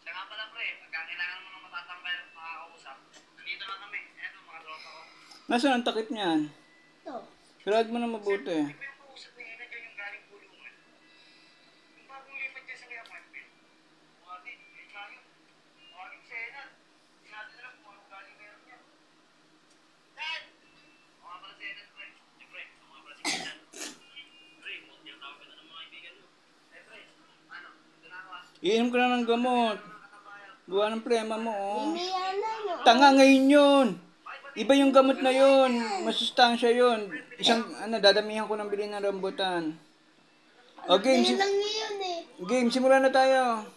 Siya nga pala pre, pagka kailangan mo ng matatambay at makakausap, nandito lang kami. Eto mga tropa ko. Nasaan ang takip niyan? Ito. Sarad mo na mabuti. Di ba yung kausap ni Ena dyan yung galing bulungan? Yung bagong lipat dyan sa may apartment. Buhatin, eh tayo. Buhatin si Ena. Hindi natin alam kung anong galing meron niya. Dad! O nga pala si Ena, pre. Eh pre, o nga pala si Kitan. Pre, huwag niya tawagin na ng mga kaibigan mo. Eh pre, ano? Ito na ako ah. Iinom ka na ng gamot. Buwan ng prema mo, oh. Iniyan na mo. Tanga ngayon yun. Iba yung gamot na yun. Masustansya yun. Dadamihan ko ng bilhin ng rambutan. O, game. Yan lang yun eh. Game, simulan na tayo.